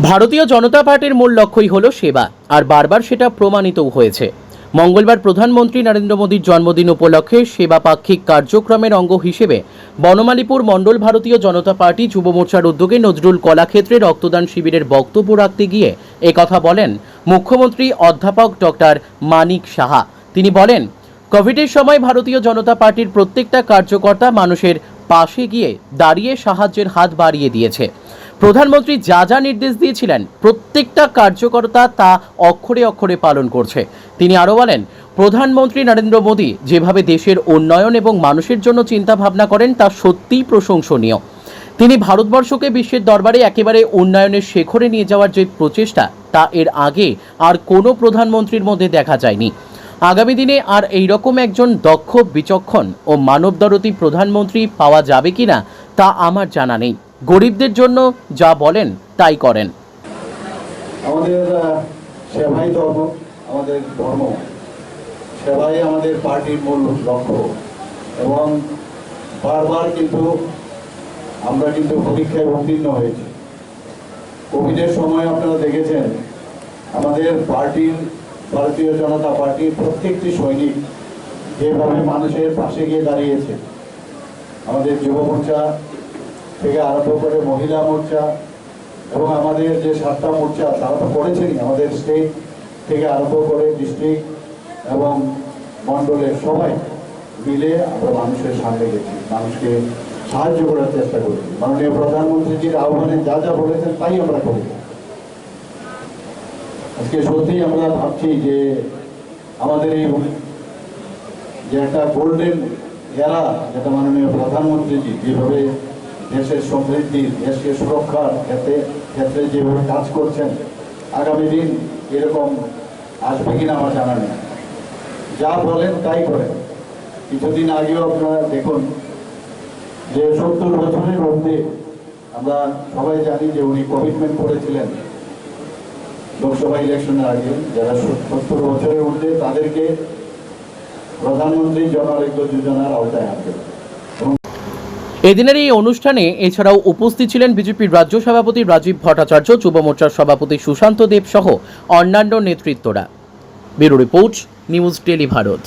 ভারতীয় জনতা পার্টির মূল লক্ষ্যই হলো সেবা, আর বারবার সেটা প্রমাণিতও হয়েছে। মঙ্গলবার প্রধানমন্ত্রী নরেন্দ্র মোদীর জন্মদিন উপলক্ষে সেবা পাক্ষিক কার্যক্রমের অঙ্গ হিসেবে বনমালীপুর মণ্ডল ভারতীয় জনতা পার্টি যুব মোর্চার উদ্যোগে নজরুল কলাক্ষেত্রে রক্তদান শিবিরের বক্তব্য রাখতে গিয়ে একথা বলেন মুখ্যমন্ত্রী অধ্যাপক ডক্টর মানিক সাহা। তিনি বলেন, কোভিডের সময় ভারতীয় জনতা পার্টির প্রত্যেকটা কার্যকর্তা মানুষের পাশে গিয়ে দাঁড়িয়ে সাহায্যের হাত বাড়িয়ে দিয়েছে। প্রধানমন্ত্রী যা যা নির্দেশ দিয়েছিলেন প্রত্যেকটা কার্যকর্তা তা অক্ষরে অক্ষরে পালন করছে। তিনি আরও বলেন, প্রধানমন্ত্রী নরেন্দ্র মোদী যেভাবে দেশের উন্নয়ন এবং মানুষের জন্য চিন্তা ভাবনা করেন তা সত্যিই প্রশংসনীয়। তিনি ভারতবর্ষকে বিশ্বের দরবারে একেবারে উন্নয়নের শেখরে নিয়ে যাওয়ার যে প্রচেষ্টা তা এর আগে আর কোনো প্রধানমন্ত্রীর মধ্যে দেখা যায়নি। আগামী দিনে আর এইরকম একজন দক্ষ, বিচক্ষণ ও মানবদরদী প্রধানমন্ত্রী পাওয়া যাবে কিনা তা আমার জানা নেই। গরিবদের জন্য যা বলেন তাই করেন। আমাদের সেবাই ধর্ম, আমাদের ধর্ম, সেবাই আমাদের পার্টির মূল লক্ষ্য। এবং বারবার আমরা পরীক্ষায় উত্তীর্ণ হয়েছি। কোভিডের সময় আপনারা দেখেছেন আমাদের পার্টির, ভারতীয় জনতা পার্টির প্রত্যেকটি সৈনিক যেভাবে মানুষের পাশে গিয়ে দাঁড়িয়েছে। আমাদের যুব মোর্চা থেকে আরম্ভ করে মহিলা মোর্চা এবং আমাদের যে 7টা মোর্চা তারা তো করেছেনই, আমাদের স্টেট থেকে আরম্ভ করে ডিস্ট্রিক্ট এবং মণ্ডলের সবাই মিলে আমরা মানুষের সামনে গেছি, মানুষকে সাহায্য করার চেষ্টা করেছি। মাননীয় প্রধানমন্ত্রীজির আহ্বানে যা যা বলেছেন তাই আমরা করি। আজকে সত্যিই আমরা ভাবছি যে আমাদের এই যে একটা গোল্ডেন এরা, যেটা মাননীয় প্রধানমন্ত্রীজি যেভাবে দেশের সমৃদ্ধি, দেশকে সুরক্ষার ক্ষেত্রে যেভাবে কাজ করছেন, আগামী দিন এরকম আসবে কিনা আমার জানা নেই। যা বলেন তাই করেন। কিছুদিন আগেও আপনারা দেখুন যে 70 বছরের মধ্যে আমরা সবাই জানি যে উনি কমিটমেন্ট করেছিলেন লোকসভা ইলেকশনের আগে, যারা 70 বছরের মধ্যে তাদেরকে প্রধানমন্ত্রী জন আরোগ্য যোজনার আওতায় আনবে। এদিনের এই অনুষ্ঠানে এছাড়াও উপস্থিত ছিলেন বিজেপির রাজ্য সভাপতি রাজীব ভট্টাচার্য, যুব মোর্চার সভাপতি সুশান্ত দেব সহ অন্যান্য নেতৃত্বরা। Bureau report, news daily Bharat.